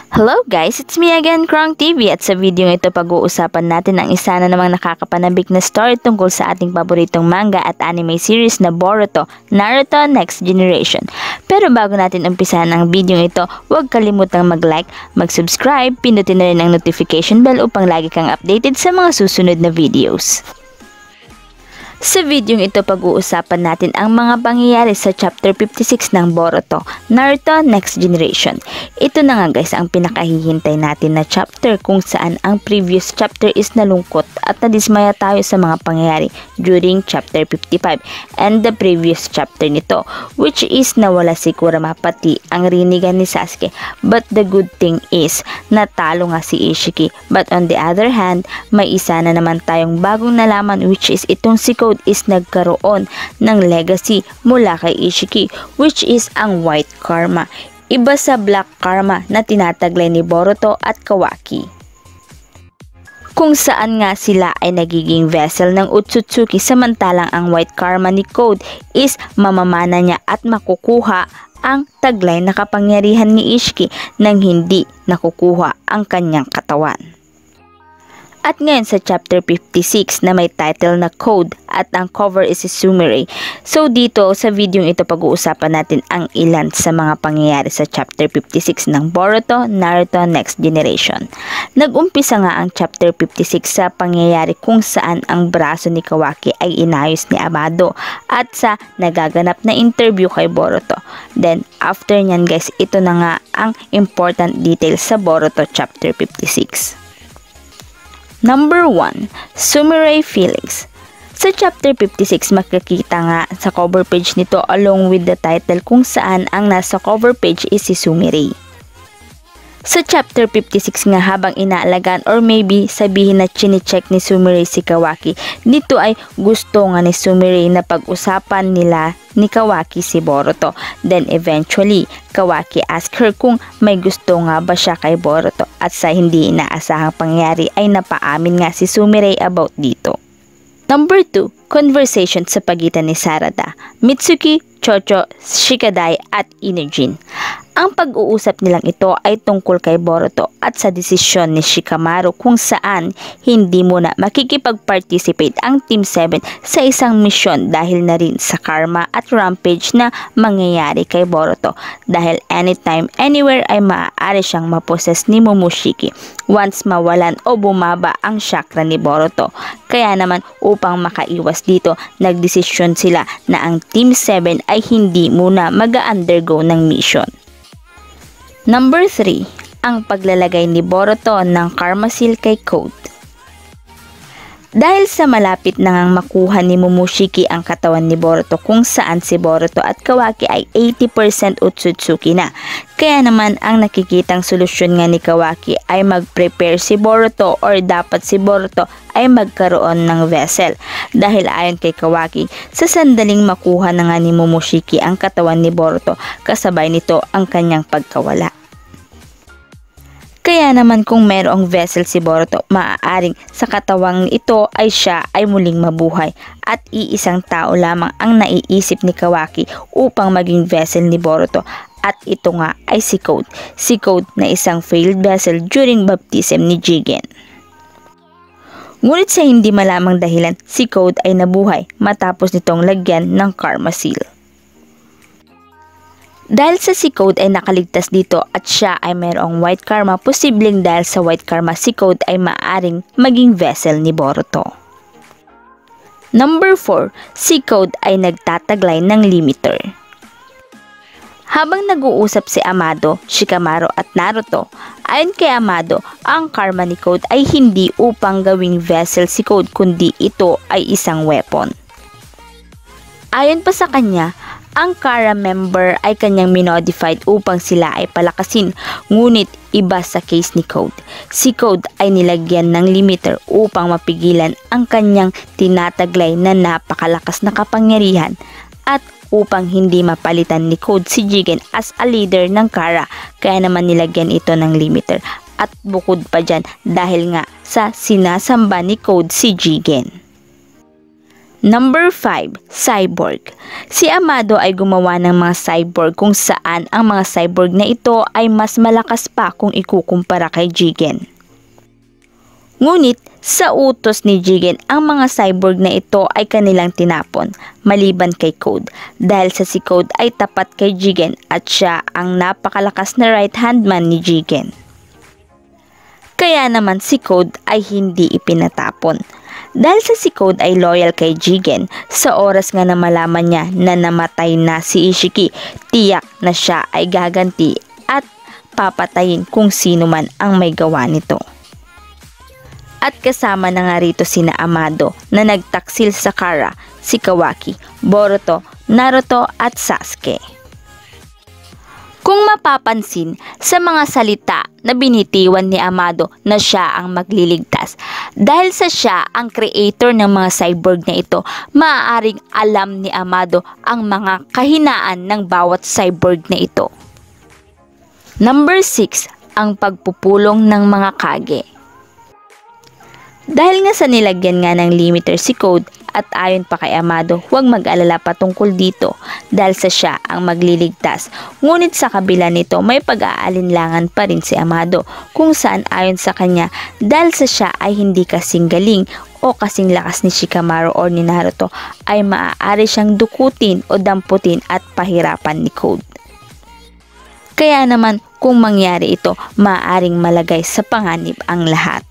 Hello guys, it's me again, Krong TV, at sa video ito pag-uusapan natin ang isa na namang nakakapanabik na story tungkol sa ating paboritong manga at anime series na Boruto, Naruto Next Generation. Pero bago natin umpisahan ang video ito, huwag kalimutang mag-like, mag-subscribe, pindutin na rin ang notification bell upang lagi kang updated sa mga susunod na videos. Sa videong ito pag-uusapan natin ang mga pangyayari sa chapter 56 ng Boruto, Naruto Next Generation. Ito na nga guys ang pinakahihintay natin na chapter kung saan ang previous chapter is nalungkot at nadismaya tayo sa mga pangyayari during chapter 55 and the previous chapter nito, which is nawala si Kurama pati ang rinigan ni Sasuke. But the good thing is natalo nga si Ishiki, but on the other hand may isa na naman tayong bagong nalaman, which is itong si Code is nagkaroon ng legacy mula kay Ishiki, which is ang White Karma, iba sa Black Karma na tinataglay ni Boruto at Kawaki, kung saan nga sila ay nagiging vessel ng Otsutsuki, samantalang ang White Karma ni Code is mamamana niya at makukuha ang taglay na kapangyarihan ni Ishiki nang hindi nakukuha ang kanyang katawan. At ngayon sa chapter 56 na may title na Code at ang cover is si Sumire. So dito sa video ito pag-uusapan natin ang ilan sa mga pangyayari sa chapter 56 ng Boruto, Naruto Next Generation. Nag-umpisa nga ang chapter 56 sa pangyayari kung saan ang braso ni Kawaki ay inayos ni Amado at sa nagaganap na interview kay Boruto. Then after nyan guys, ito na nga ang important details sa Boruto chapter 56. Number 1. Sumire Feelings. Sa chapter 56 makikita nga sa cover page nito along with the title kung saan ang nasa cover page is si Sumire. Sa chapter 56 nga habang inaalagaan or maybe sabihin na chine-check ni Sumire si Kawaki, nito ay gusto nga ni Sumire na pag-usapan nila ni Kawaki si Boruto. Then eventually, Kawaki asked her kung may gusto nga ba siya kay Boruto at sa hindi inaasahang pangyari ay napaamin nga si Sumire about dito. Number 2. Conversation sa pagitan ni Sarada, Mitsuki, Chocho, Shikadai at Inujin. Ang pag-uusap nilang ito ay tungkol kay Boruto at sa desisyon ni Shikamaru kung saan hindi muna makikipag-participate ang Team 7 sa isang misyon dahil na rin sa karma at rampage na mangyayari kay Boruto dahil anytime, anywhere ay maaari siyang maposes ni Momoshiki once mawalan o bumaba ang chakra ni Boruto. Kaya naman upang makaiwas dito, nagdesisyon sila na ang Team 7 ay hindi muna mag-undergo ng mission. Number 3. Ang paglalagay ni Boruto ng Karma Seal kay Code. Dahil sa malapit na ngang makuha ni Momoshiki ang katawan ni Boruto kung saan si Boruto at Kawaki ay 80% Otsutsuki na. Kaya naman ang nakikitang solusyon nga ni Kawaki ay mag-prepare si Boruto or dapat si Boruto ay magkaroon ng vessel. Dahil ayon kay Kawaki, sa sandaling makuha na nga ni Momoshiki ang katawan ni Boruto, kasabay nito ang kanyang pagkawala. Kaya naman kung mayroong vessel si Boruto, maaaring sa katawang ito ay siya ay muling mabuhay at iisang tao lamang ang naiisip ni Kawaki upang maging vessel ni Boruto at ito nga ay si Code. Si Code na isang failed vessel during baptism ni Jigen. Ngunit sa hindi malamang dahilan, si Code ay nabuhay matapos nitong lagyan ng Karma Seal. Dahil sa si Code ay nakaligtas dito at siya ay mayroong White Karma, posibleng dahil sa White Karma si Code ay maaaring maging vessel ni Boruto. Number 4. Si Code ay nagtataglay ng limiter. Habang nag-uusap si Amado, Shikamaru at Naruto, ayon kay Amado, ang karma ni Code ay hindi upang gawing vessel si Code kundi ito ay isang weapon. Ayon pa sa kanya, ang Kara member ay kanyang minodified upang sila ay palakasin, ngunit iba sa case ni Code. Si Code ay nilagyan ng limiter upang mapigilan ang kanyang tinataglay na napakalakas na kapangyarihan at upang hindi mapalitan ni Code si Jigen as a leader ng Kara, kaya naman nilagyan ito ng limiter. At bukod pa dyan dahil nga sa sinasamba ni Code si Jigen. Number 5, cyborg. Si Amado ay gumawa ng mga cyborg kung saan ang mga cyborg na ito ay mas malakas pa kung ikukumpara kay Jigen. Ngunit sa utos ni Jigen, ang mga cyborg na ito ay kanilang tinapon, maliban kay Code, dahil sa si Code ay tapat kay Jigen at siya ang napakalakas na right-hand man ni Jigen. Kaya naman si Code ay hindi ipinatapon. Dahil sa si Code ay loyal kay Jigen, sa oras nga na malaman niya na namatay na si Ishiki, tiyak na siya ay gaganti at papatayin kung sino man ang may gawa nito. At kasama na nga rito sina Amado na nagtaksil sa Kara, si Kawaki, Boruto, Naruto at Sasuke. Kung mapapansin sa mga salita na binitiwan ni Amado na siya ang magliligtas, dahil sa siya ang creator ng mga cyborg na ito, maaaring alam ni Amado ang mga kahinaan ng bawat cyborg na ito. Number 6, ang pagpupulong ng mga Kage. Dahil nga sa nilagyan nga ng limiter si Code at ayon pa kay Amado, huwag mag-alala patungkol dito dahil sa siya ang magliligtas. Ngunit sa kabila nito may pag-aalinlangan pa rin si Amado kung saan ayon sa kanya dahil sa siya ay hindi kasing galing o kasing lakas ni Shikamaru o ni Naruto ay maaari siyang dukutin o damputin at pahirapan ni Code. Kaya naman kung mangyari ito, maaaring malagay sa panganib ang lahat.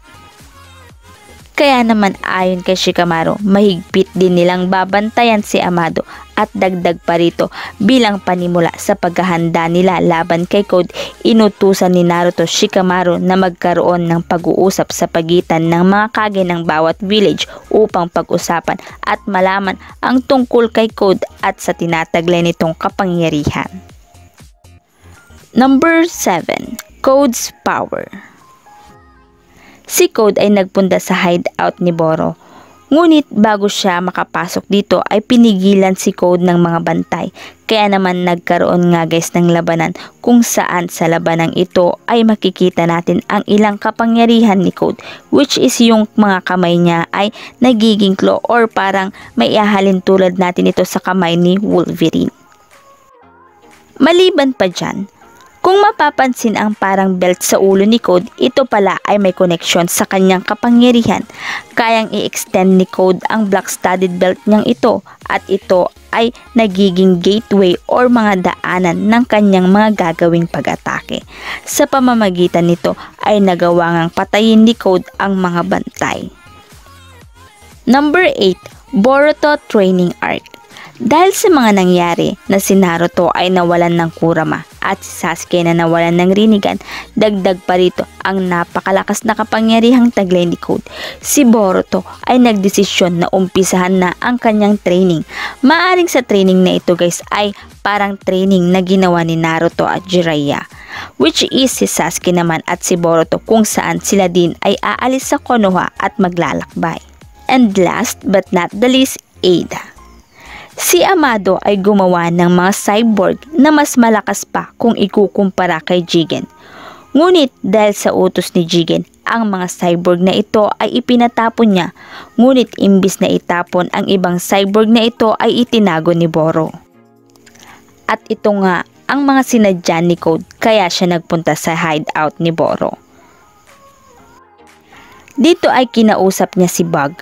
Kaya naman ayon kay Shikamaru, mahigpit din nilang babantayan si Amado at dagdag pa rito bilang panimula sa paghahanda nila laban kay Code, inutusan ni Naruto Shikamaru na magkaroon ng pag-uusap sa pagitan ng mga Kage ng bawat village upang pag-usapan at malaman ang tungkol kay Code at sa tinataglay nitong kapangyarihan. Number 7, Code's power. Si Code ay nagpunta sa hideout ni Boro. Ngunit bago siya makapasok dito ay pinigilan si Code ng mga bantay. Kaya naman nagkaroon nga guys ng labanan kung saan sa labanang ito ay makikita natin ang ilang kapangyarihan ni Code, which is yung mga kamay niya ay nagiging claw or parang may ihahalin tulad natin ito sa kamay ni Wolverine. Maliban pa dyan, kung mapapansin ang parang belt sa ulo ni Code, ito pala ay may koneksyon sa kanyang kapangyarihan. Kayang i-extend ni Code ang black-studded belt niyang ito at ito ay nagiging gateway or mga daanan ng kanyang mga gagawing pag-atake. Sa pamamagitan nito ay nagawa ngang patayin ni Code ang mga bantay. Number 8, Boruto Training Arc. Dahil sa mga nangyari na si Naruto ay nawalan ng Kurama at si Sasuke na nawalan ng Rinnegan, dagdag pa rito ang napakalakas na kapangyarihang taglay ni Code. Si Boruto ay nagdesisyon na umpisahan na ang kanyang training. Maaring sa training na ito guys ay parang training na ginawa ni Naruto at Jiraiya, which is si Sasuke naman at si Boruto kung saan sila din ay aalis sa Konoha at maglalakbay. And last but not the least, Ada. Si Amado ay gumawa ng mga cyborg na mas malakas pa kung ikukumpara kay Jigen. Ngunit dahil sa utos ni Jigen, ang mga cyborg na ito ay ipinatapon niya. Ngunit imbis na itapon ang ibang cyborg na ito ay itinago ni Boro. At ito nga ang mga sinadya ni Code kaya siya nagpunta sa hideout ni Boro. Dito ay kinausap niya si Bug.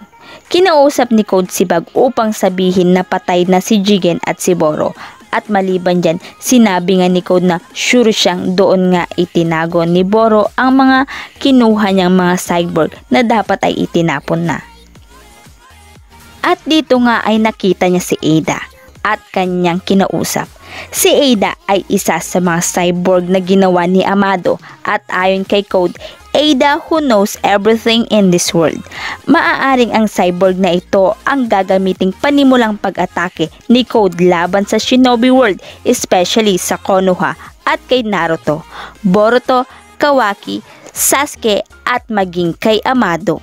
Kinausap ni Code si Bug upang sabihin na patay na si Jigen at si Boro. At maliban dyan, sinabi nga ni Code na sure siyang doon nga itinago ni Boro ang mga kinuha niyang mga cyborg na dapat ay itinapon na. At dito nga ay nakita niya si Ada at kanyang kinausap. Si Ada ay isa sa mga cyborg na ginawa ni Amado at ayon kay Code, Ada who knows everything in this world. Maaaring ang cyborg na ito ang gagamiting panimulang pag-atake ni Code laban sa Shinobi World, especially sa Konoha at kay Naruto, Boruto, Kawaki, Sasuke at maging kay Amado.